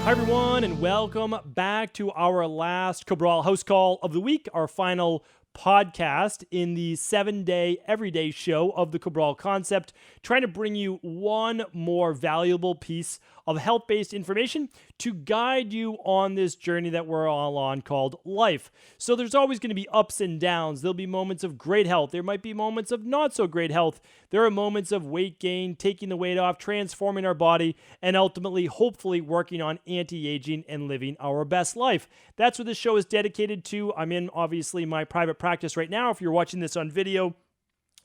Hi, everyone, and welcome back to our last Cabral HouseCall of the week, our final podcast in the 7-day everyday show of the Cabral concept, trying to bring you one more valuable piece of health-based information to guide you on this journey that we're all on called life. So there's always going to be ups and downs. There'll be moments of great health. There might be moments of not so great health. There are moments of weight gain, taking the weight off, transforming our body, and ultimately, hopefully, working on anti-aging and living our best life. That's what this show is dedicated to. I'm in, obviously, my private practice right now. If you're watching this on video,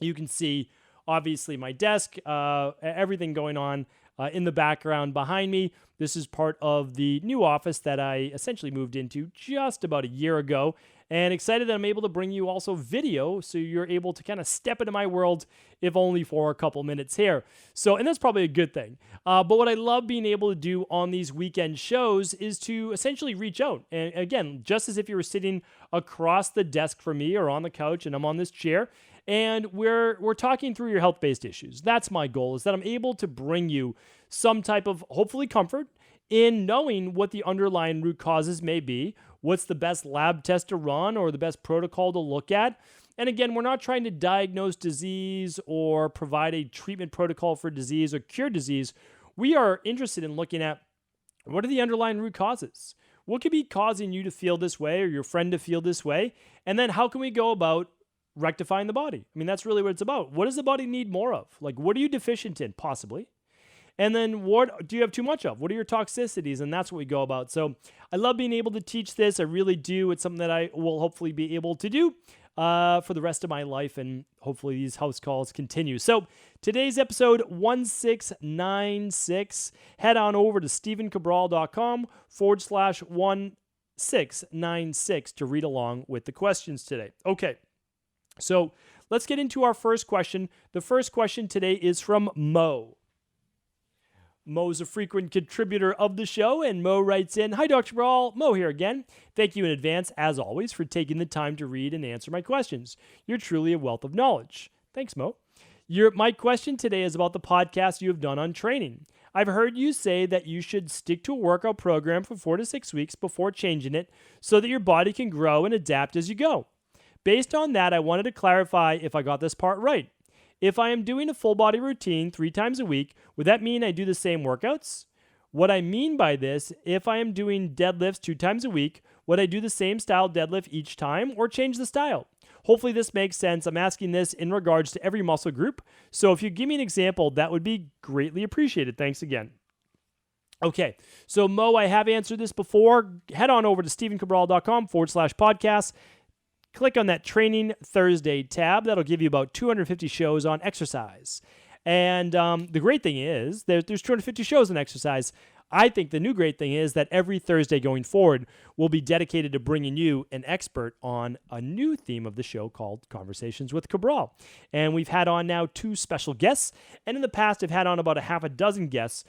you can see, obviously, my desk, everything going on in the background behind me. This is part of the new office that I essentially moved into just about a year ago, and excited that I'm able to bring you also video so you're able to kind of step into my world, if only for a couple minutes here. So, and that's probably a good thing. But what I love being able to do on these weekend shows is to essentially reach out. And again, just as if you were sitting across the desk from me or on the couch and I'm on this chair, and we're talking through your health-based issues. That's my goal, is that I'm able to bring you some type of, hopefully, comfort in knowing what the underlying root causes may be, what's the best lab test to run or the best protocol to look at. And again, we're not trying to diagnose disease or provide a treatment protocol for disease or cure disease. We are interested in looking at what are the underlying root causes? What could be causing you to feel this way or your friend to feel this way? And then how can we go about rectifying the body? I mean, that's really what it's about. What does the body need more of? Like, what are you deficient in, possibly? And then what do you have too much of? What are your toxicities? And that's what we go about. So I love being able to teach this. I really do. It's something that I will hopefully be able to do for the rest of my life. And hopefully these house calls continue. So today's episode 1696. Head on over to stephencabral.com/1696 to read along with the questions today. Okay. So let's get into our first question. The first question today is from Mo. Mo's a frequent contributor of the show, and Mo writes in, "Hi, Dr. Cabral. Mo here again. Thank you in advance, as always, for taking the time to read and answer my questions. You're truly a wealth of knowledge." Thanks, Mo. My question today is about the podcast you have done on training. I've heard you say that you should stick to a workout program for 4 to 6 weeks before changing it so that your body can grow and adapt as you go. Based on that, I wanted to clarify if I got this part right. If I am doing a full body routine 3 times a week, would that mean I do the same workouts? What I mean by this, if I am doing deadlifts 2 times a week, would I do the same style deadlift each time or change the style? Hopefully this makes sense. I'm asking this in regards to every muscle group. So if you give me an example, that would be greatly appreciated. Thanks again. Okay, so Mo, I have answered this before. Head on over to stephencabral.com/podcast. Click on that Training Thursday tab. That'll give you about 250 shows on exercise. And the great thing is there's 250 shows on exercise. I think the new great thing is that every Thursday going forward will be dedicated to bringing you an expert on a new theme of the show called Conversations with Cabral. And we've had on now 2 special guests. And in the past, I've had on about a half a dozen guests,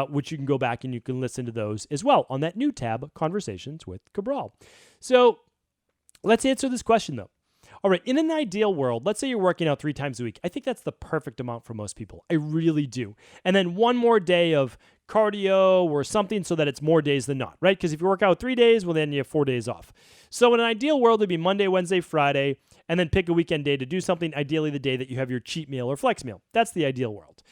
which you can go back and you can listen to those as well on that new tab, Conversations with Cabral. So let's answer this question, though. All right, in an ideal world, let's say you're working out 3 times a week. I think that's the perfect amount for most people. I really do. And then one more day of cardio or something so that it's more days than not, right? Because if you work out 3 days, well, then you have 4 days off. So in an ideal world, it'd be Monday, Wednesday, Friday, and then pick a weekend day to do something, ideally the day that you have your cheat meal or flex meal. That's the ideal world.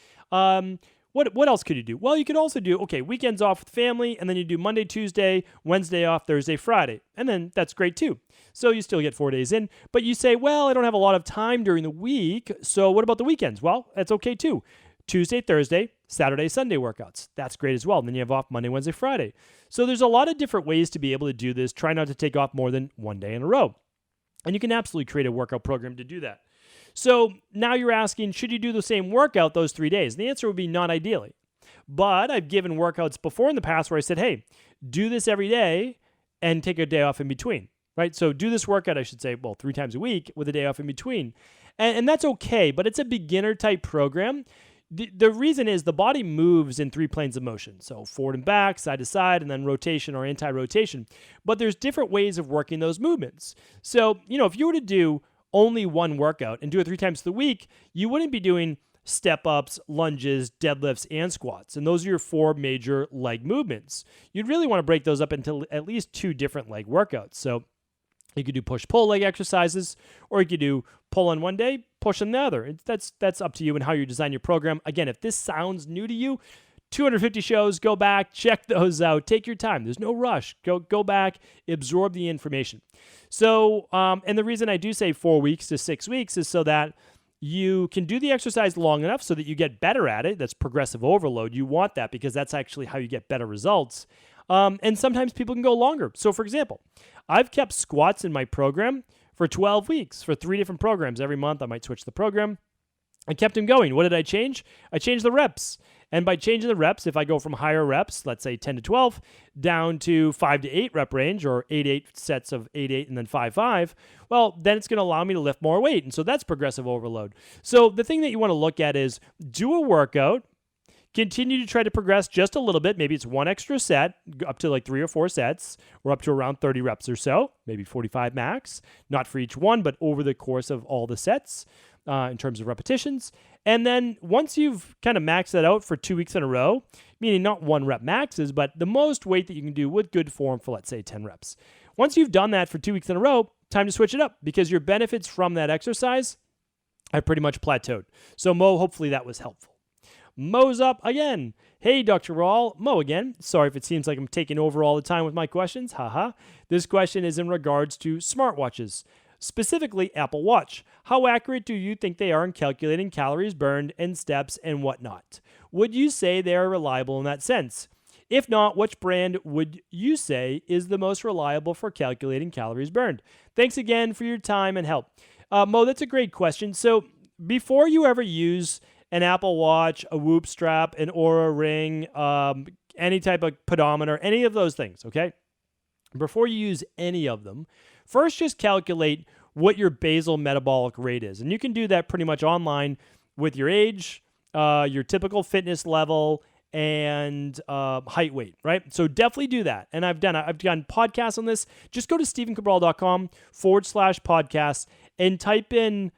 What else could you do? Well, you could also do, weekends off with family, and then you do Monday, Tuesday, Wednesday off, Thursday, Friday. And then that's great too. So you still get 4 days in. But you say, well, I don't have a lot of time during the week, so what about the weekends? Well, that's okay too. Tuesday, Thursday, Saturday, Sunday workouts. That's great as well. And then you have off Monday, Wednesday, Friday. So there's a lot of different ways to be able to do this. Try not to take off more than 1 day in a row. And you can absolutely create a workout program to do that. So now you're asking, should you do the same workout those 3 days? And the answer would be not ideally. But I've given workouts before in the past where I said, hey, do this every day and take a day off in between, right? So do this workout, I should say, 3 times a week with a day off in between. And that's okay, but it's a beginner type program. The reason is the body moves in 3 planes of motion. So forward and back, side to side, and then rotation or anti-rotation. But there's different ways of working those movements. So, if you were to do only one workout and do it 3 times a week, you wouldn't be doing step-ups, lunges, deadlifts, and squats. And those are your 4 major leg movements. You'd really want to break those up into at least 2 different leg workouts. So you could do push-pull leg exercises, or you could do pull on one day, push on the other. That's up to you and how you design your program. Again, if this sounds new to you, 250 shows, go back, check those out. Take your time. There's no rush. Go back, absorb the information. So, and the reason I do say 4 weeks to 6 weeks is so that you can do the exercise long enough so that you get better at it. That's progressive overload. You want that because that's actually how you get better results. And sometimes people can go longer. So, for example, I've kept squats in my program for 12 weeks for 3 different programs. Every month, I might switch the program. I kept them going. What did I change? I changed the reps. And by changing the reps, if I go from higher reps, let's say 10 to 12, down to 5 to 8 rep range, or 8 sets of 8 and then 5, well, then it's going to allow me to lift more weight. And so that's progressive overload. So the thing that you want to look at is do a workout, continue to try to progress just a little bit. Maybe it's 1 extra set, up to like 3 or 4 sets, or up to around 30 reps or so, maybe 45 max, not for each one, but over the course of all the sets. In terms of repetitions. And then once you've kind of maxed that out for 2 weeks in a row, meaning not 1 rep maxes, but the most weight that you can do with good form for, let's say, 10 reps. Once you've done that for 2 weeks in a row, time to switch it up because your benefits from that exercise have pretty much plateaued. So Mo, hopefully that was helpful. Mo's up again. Hey, Dr. Rawl. Mo again. Sorry if it seems like I'm taking over all the time with my questions. Haha. This question is in regards to smartwatches. Specifically, Apple Watch. How accurate do you think they are in calculating calories burned and steps and whatnot? Would you say they are reliable in that sense? If not, which brand would you say is the most reliable for calculating calories burned? Thanks again for your time and help. Mo, that's a great question. So before you ever use an Apple Watch, a Whoop strap, an Oura Ring, any type of pedometer, any of those things, okay? Before you use any of them, first just calculate what your basal metabolic rate is. And you can do that pretty much online with your age, your typical fitness level, and height, weight, right? So definitely do that. And I've done podcasts on this. Just go to stephencabral.com/podcast and type in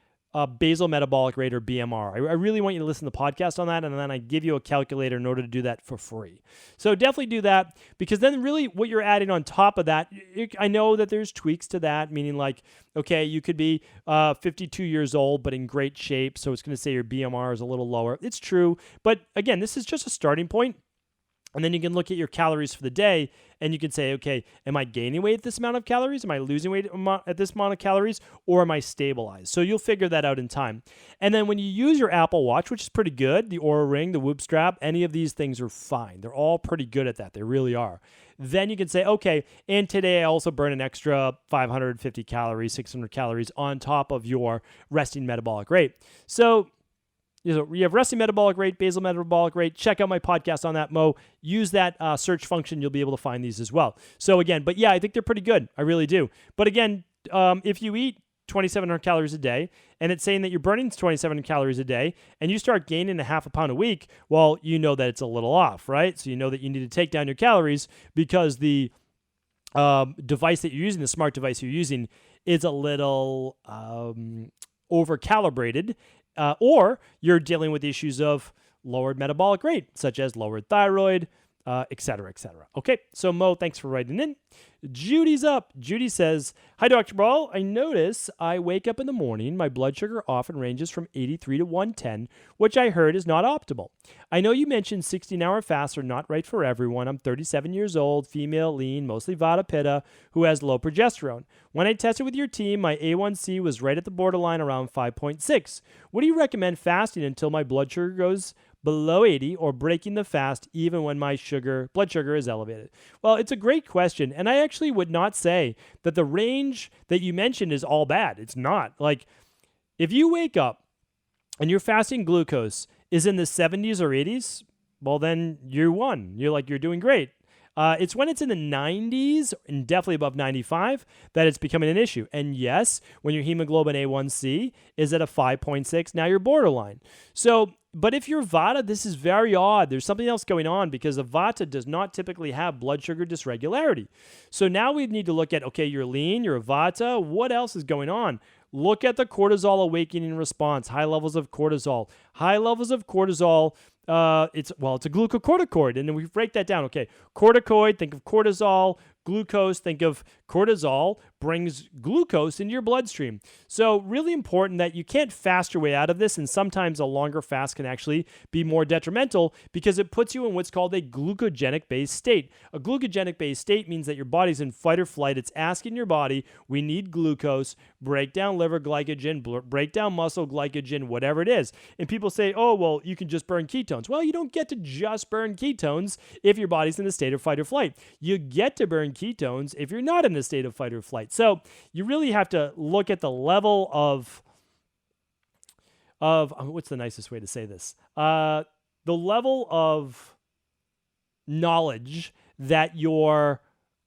basal metabolic rate, or BMR. I really want you to listen to the podcast on that, and then I give you a calculator in order to do that for free. So definitely do that, because then really what you're adding on top of that, I know that there's tweaks to that, meaning like, okay, you could be 52 years old, but in great shape, so it's going to say your BMR is a little lower. It's true, but again, this is just a starting point. And then you can look at your calories for the day, and you can say, okay, am I gaining weight at this amount of calories? Am I losing weight at this amount of calories? Or am I stabilized? So you'll figure that out in time. And then when you use your Apple Watch, which is pretty good, the Oura Ring, the Whoop strap, any of these things are fine. They're all pretty good at that. They really are. Then you can say, okay, and today I also burn an extra 550 calories, 600 calories on top of your resting metabolic rate. So you have resting metabolic rate, basal metabolic rate. Check out my podcast on that, Mo. Use that search function. You'll be able to find these as well. So again, but yeah, I think they're pretty good. I really do. But again, if you eat 2,700 calories a day, and it's saying that you're burning 2,700 calories a day, and you start gaining a half a pound a week, well, you know that it's a little off, right? So you know that you need to take down your calories because the device that you're using, the smart device you're using, is a little over-calibrated. Or you're dealing with issues of lowered metabolic rate, such as lowered thyroid, et cetera, et cetera. Okay, so Mo, thanks for writing in. Judy's up. Judy says, hi, Dr. Brawl. I notice I wake up in the morning. My blood sugar often ranges from 83 to 110, which I heard is not optimal. I know you mentioned 16-hour fasts are not right for everyone. I'm 37 years old, female, lean, mostly Vata Pitta, who has low progesterone. When I tested with your team, my A1C was right at the borderline around 5.6. What do you recommend fasting until my blood sugar goes below 80, or breaking the fast even when my blood sugar is elevated? Well, it's a great question, and I actually would not say that the range that you mentioned is all bad. It's not. Like, if you wake up and your fasting glucose is in the 70s or 80s, well, then you won. You're doing great. It's when it's in the 90s and definitely above 95 that it's becoming an issue. And yes, when your hemoglobin A1C is at a 5.6, now you're borderline. So, but if you're Vata, this is very odd. There's something else going on because a Vata does not typically have blood sugar dysregularity. So now we need to look at, okay, you're lean, you're a Vata. What else is going on? look at the cortisol awakening response, high levels of cortisol. High levels of cortisol, it's a glucocorticoid, and then we break that down. Okay, corticoid, think of cortisol. Glucose, think of cortisol, brings glucose into your bloodstream. So really important that you can't fast your way out of this, and sometimes a longer fast can actually be more detrimental because it puts you in what's called a glucogenic-based state. A glucogenic-based state means that your body's in fight or flight. It's asking your body, we need glucose, break down liver glycogen, break down muscle glycogen, whatever it is. And people say, oh, well, you can just burn ketones. Well, you don't get to just burn ketones if your body's in a state of fight or flight. You get to burn ketones if you're not in a state of fight or flight. So you really have to look at the level of what's the nicest way to say this? The level of knowledge that your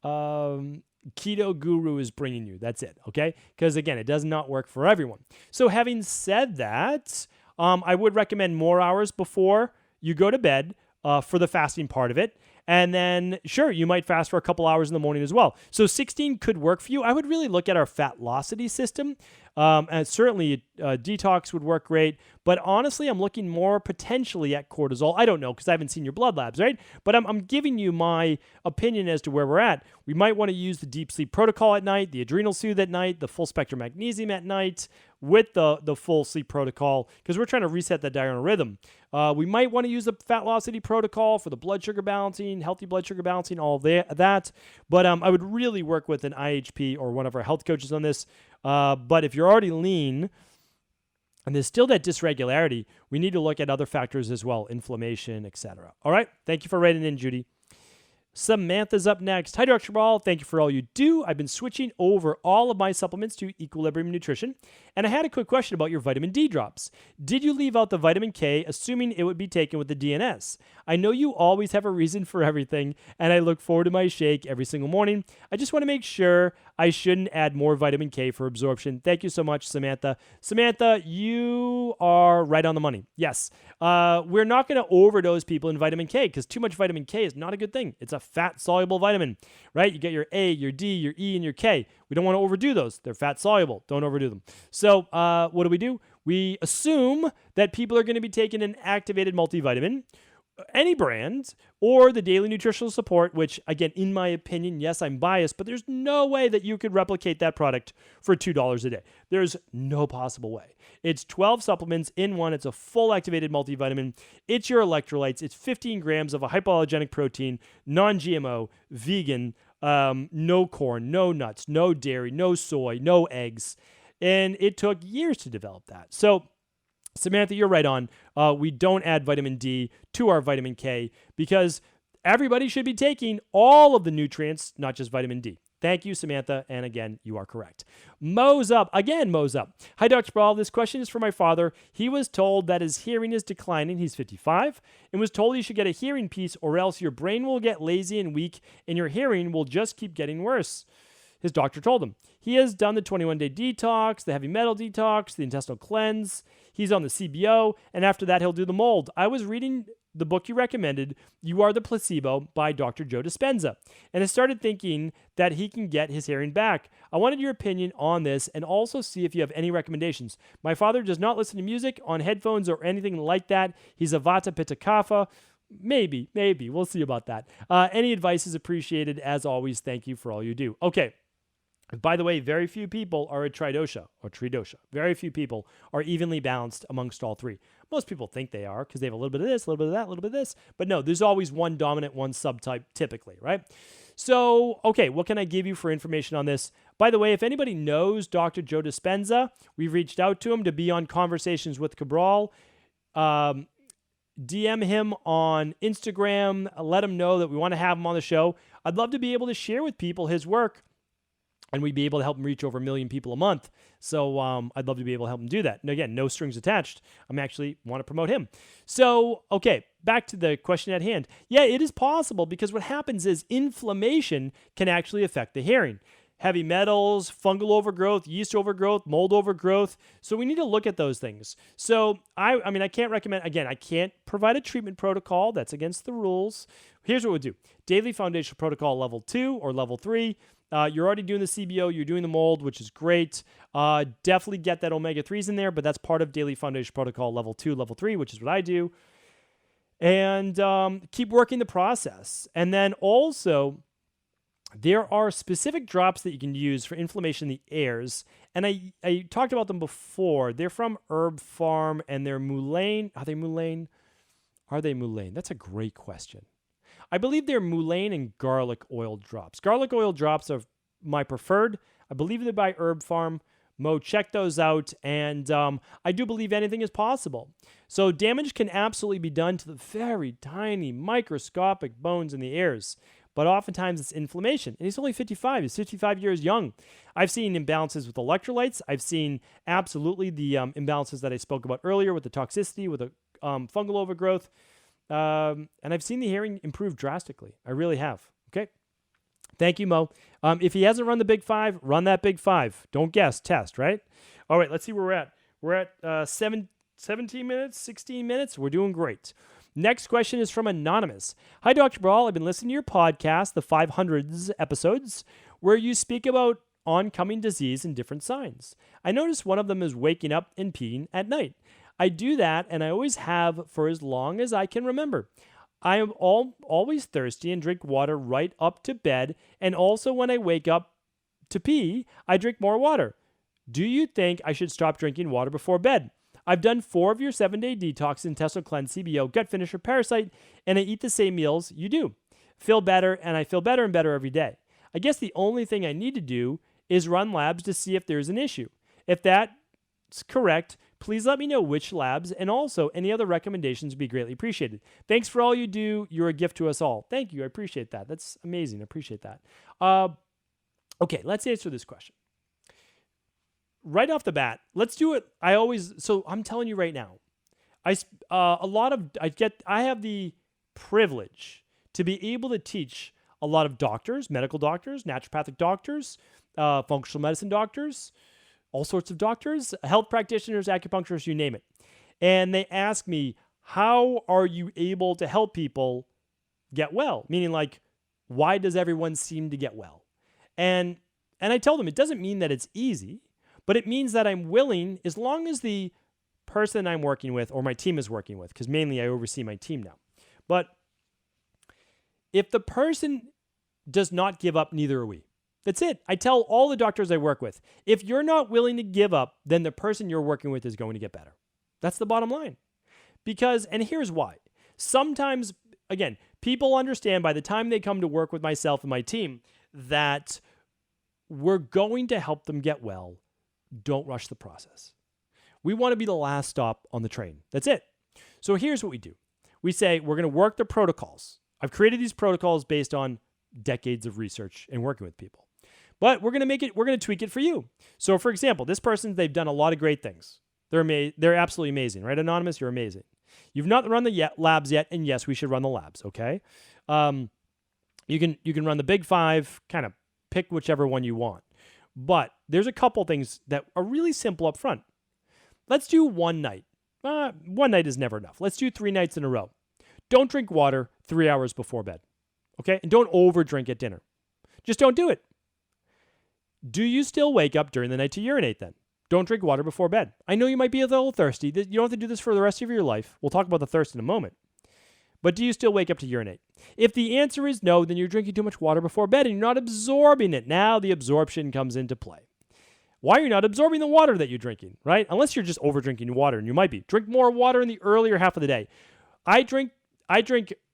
keto guru is bringing you. That's it, okay? Because again, it does not work for everyone. So having said that, I would recommend more hours before you go to bed for the fasting part of it. And then, sure, you might fast for a couple hours in the morning as well. So 16 could work for you. I would really look at our Fatlocity system. And certainly detox would work great. But honestly, I'm looking more potentially at cortisol. I don't know because I haven't seen your blood labs, right? But I'm giving you my opinion as to where we're at. We might want to use the deep sleep protocol at night, the adrenal soothe at night, the full spectrum magnesium at night with the full sleep protocol because we're trying to reset that diurnal rhythm. We might want to use the Fatlocity protocol for the blood sugar balancing, healthy blood sugar balancing, all that. But I would really work with an IHP or one of our health coaches on this. But if you're already lean and there's still that dysregularity, we need to look at other factors as well, inflammation, etc. All right. Thank you for writing in, Judy. Samantha's up next. Hi, Dr. Cabral. Thank you for all you do. I've been switching over all of my supplements to Equilibrium Nutrition, and I had a quick question about your vitamin D drops. Did you leave out the vitamin K, assuming it would be taken with the DNS? I know you always have a reason for everything, and I look forward to my shake every single morning. I just want to make sure I shouldn't add more vitamin K for absorption. Thank you so much, Samantha. Samantha, you are right on the money. Yes. We're not going to overdose people in vitamin K because too much vitamin K is not a good thing. It's a fat-soluble vitamin, right? You get your A, your D, your E, and your K. We don't want to overdo those. They're fat-soluble. Don't overdo them. So what do? We assume that people are going to be taking an activated multivitamin, any brand, or the daily nutritional support, which, again, in my opinion, yes, I'm biased, but there's no way that you could replicate that product for $2 a day. There's no possible way. It's 12 supplements in one. It's a full activated multivitamin. It's your electrolytes. It's 15 grams of a hypoallergenic protein, non-GMO, vegan, no corn, no nuts, no dairy, no soy, no eggs. And it took years to develop that. So Samantha, you're right on. We don't add vitamin D to our vitamin K because everybody should be taking all of the nutrients, not just vitamin D. Thank you, Samantha. And again, you are correct. Mo's up. Again, Mo's up. Hi, Dr. Brawl. This question is for my father. He was told that his hearing is declining. He's 55 and was told he should get a hearing piece or else your brain will get lazy and weak and your hearing will just keep getting worse. His doctor told him. He has done the 21-day detox, the heavy metal detox, the intestinal cleanse. He's on the CBO, and after that, he'll do the mold. I was reading the book you recommended, You Are the Placebo by Dr. Joe Dispenza, and I started thinking that he can get his hearing back. I wanted your opinion on this and also see if you have any recommendations. My father does not listen to music on headphones or anything like that. He's a Vata Pitta Kapha. Maybe. We'll see about that. Any advice is appreciated. As always, thank you for all you do. Okay. By the way, very few people are a tridosha or tridosha. Very few people are evenly balanced amongst all three. Most people think they are because they have a little bit of this, a little bit of that, a little bit of this. But no, there's always one dominant, one subtype typically, right? So, okay, what can I give you for information on this? By the way, if anybody knows Dr. Joe Dispenza, we've reached out to him to be on Conversations with Cabral. DM him on Instagram. Let him know that we want to have him on the show. I'd love to be able to share with people his work. And we'd be able to help him reach over 1 million people a month. So I'd love to be able to help him do that. And again, no strings attached. I'm actually want to promote him. So, okay, back to the question at hand. Yeah, it is possible because what happens is inflammation can actually affect the hearing. Heavy metals, fungal overgrowth, yeast overgrowth, mold overgrowth. So we need to look at those things. So I mean, I can't recommend, again, I can't provide a treatment protocol. That's against the rules. Here's what we'll do. Daily foundational protocol level 2 or level 3. You're already doing the CBO, you're doing the mold, which is great. Definitely get that omega-3s in there, but that's part of Daily Foundation Protocol Level 2, Level 3, which is what I do. And keep working the process. And then also, there are specific drops that you can use for inflammation in the ears. And I talked about them before. They're from Herb Farm, and they're mullein. Are they mullein? Are they mullein? That's a great question. I believe they're mullein and garlic oil drops. Garlic oil drops are my preferred. I believe they're by Herb Farm. Mo, check those out. And I do believe anything is possible. So damage can absolutely be done to the very tiny microscopic bones in the ears. But oftentimes it's inflammation. And he's only 55. He's 55 years young. I've seen imbalances with electrolytes. I've seen absolutely the imbalances that I spoke about earlier with the toxicity, with the fungal overgrowth. And I've seen the hearing improve drastically. I really have. Okay. Thank you, Mo. If he hasn't run the Big 5, run that Big 5. Don't guess, test, right? All right, let's see where we're at. We're at 17 minutes, 16 minutes. We're doing great. Next question is from Anonymous. Hi, Dr. Brawl. I've been listening to your podcast, the 500s episodes, where you speak about oncoming disease and different signs. I noticed one of them is waking up and peeing at night. I do that, and I always have for as long as I can remember. I am always thirsty and drink water right up to bed, and also when I wake up to pee, I drink more water. Do you think I should stop drinking water before bed? I've done 4 of your 7-day detox, intestinal cleanse, CBO, gut finisher, parasite, and I eat the same meals you do. Feel better, and I feel better and better every day. I guess the only thing I need to do is run labs to see if there's an issue. If that's correct, please let me know which labs, and also any other recommendations would be greatly appreciated. Thanks for all you do. You're a gift to us all. Thank you. I appreciate that. That's amazing. I appreciate that. Okay, let's answer this question. Right off the bat, let's do it. So I'm telling you right now, I have the privilege to be able to teach a lot of doctors, medical doctors, naturopathic doctors, functional medicine doctors, all sorts of doctors, health practitioners, acupuncturists, you name it. And they ask me, how are you able to help people get well? Meaning like, why does everyone seem to get well? And I tell them, it doesn't mean that it's easy, but it means that I'm willing, as long as the person I'm working with or my team is working with, because mainly I oversee my team now. But if the person does not give up, neither are we. That's it. I tell all the doctors I work with, if you're not willing to give up, then the person you're working with is going to get better. That's the bottom line. Because, and here's why. Sometimes, again, people understand by the time they come to work with myself and my team that we're going to help them get well. Don't rush the process. We want to be the last stop on the train. That's it. So here's what we do. We say we're going to work the protocols. I've created these protocols based on decades of research and working with people. But we're going to tweak it for you. So for example, this person, they've done a lot of great things. They're absolutely amazing, right? Anonymous, you're amazing. You've not run the labs yet, and yes, we should run the labs, okay? You can run the Big 5, kind of pick whichever one you want. But there's a couple things that are really simple up front. Let's do one night. One night is never enough. Let's do 3 nights in a row. Don't drink water 3 hours before bed, okay? And don't overdrink at dinner. Just don't do it. Do you still wake up during the night to urinate then? Don't drink water before bed. I know you might be a little thirsty. You don't have to do this for the rest of your life. We'll talk about the thirst in a moment. But do you still wake up to urinate? If the answer is no, then you're drinking too much water before bed and you're not absorbing it. Now the absorption comes into play. Why are you not absorbing the water that you're drinking, right? Unless you're just over drinking water, and you might be. Drink more water in the earlier half of the day. I drink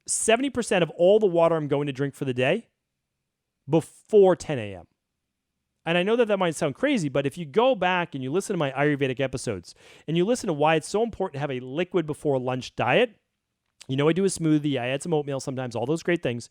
70% of all the water I'm going to drink for the day before 10 a.m. And I know that might sound crazy, but if you go back and you listen to my Ayurvedic episodes and you listen to why it's so important to have a liquid before lunch diet, you know I do a smoothie, I add some oatmeal sometimes, all those great things.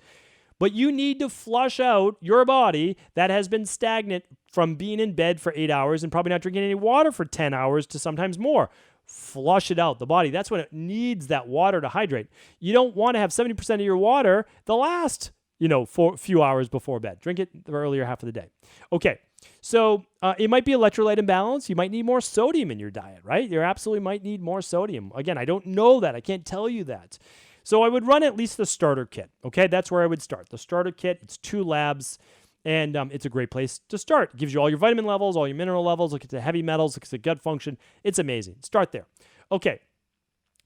But you need to flush out your body that has been stagnant from being in bed for 8 hours and probably not drinking any water for 10 hours to sometimes more. Flush it out. The body, that's when it needs that water to hydrate. You don't want to have 70% of your water the last, few hours before bed. Drink it the earlier half of the day. Okay, so it might be electrolyte imbalance. You might need more sodium in your diet, right? You absolutely might need more sodium. Again, I don't know that. I can't tell you that. So I would run at least the starter kit, okay? That's where I would start. The starter kit, it's 2 labs. And it's a great place to start. It gives you all your vitamin levels, all your mineral levels, look at the heavy metals, look at the gut function. It's amazing. Start there. Okay.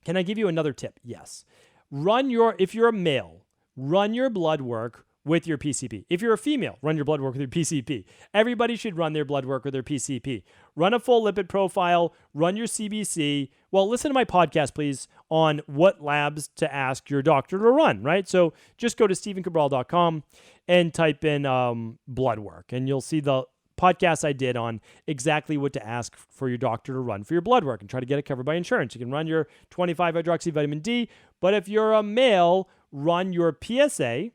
Can I give you another tip? Yes. If you're a male, run your blood work with your PCP. If you're a female, run your blood work with your PCP. Everybody should run their blood work with their PCP. Run a full lipid profile, run your CBC. Well, listen to my podcast, please, on what labs to ask your doctor to run, right? So just go to stevencabral.com and type in blood work, and you'll see the podcast I did on exactly what to ask for your doctor to run for your blood work and try to get it covered by insurance. You can run your 25-hydroxyvitamin D, but if you're a male, run your PSA,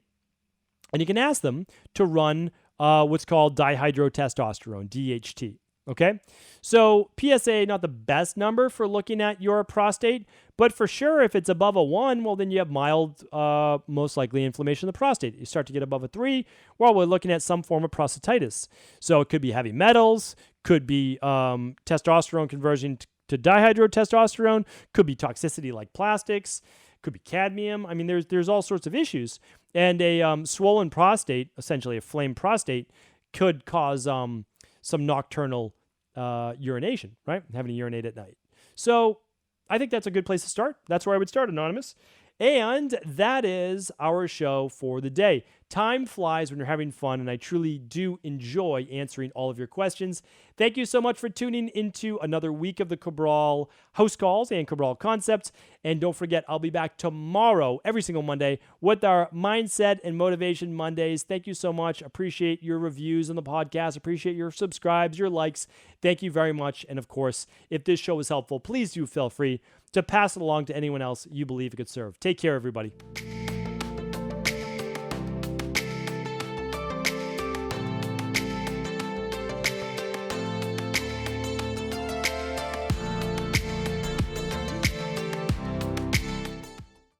and you can ask them to run what's called dihydrotestosterone, DHT. Okay? So PSA, not the best number for looking at your prostate, but for sure, if it's above a 1, well, then you have mild, most likely inflammation of the prostate. You start to get above a 3, well, we're looking at some form of prostatitis. So it could be heavy metals, could be testosterone conversion to dihydrotestosterone, could be toxicity like plastics, could be cadmium. I mean, there's all sorts of issues. And a swollen prostate, essentially a flame prostate, could cause some nocturnal urination, right? Having to urinate at night. So I think that's a good place to start. That's where I would start, Anonymous. And that is our show for the day. Time flies when you're having fun, and I truly do enjoy answering all of your questions. Thank you so much for tuning into another week of the Cabral House Calls and Cabral Concepts. And don't forget, I'll be back tomorrow, every single Monday, with our Mindset and Motivation Mondays. Thank you so much. Appreciate your reviews on the podcast. Appreciate your subscribes, your likes. Thank you very much. And of course, if this show was helpful, please do feel free to pass it along to anyone else you believe it could serve. Take care, everybody.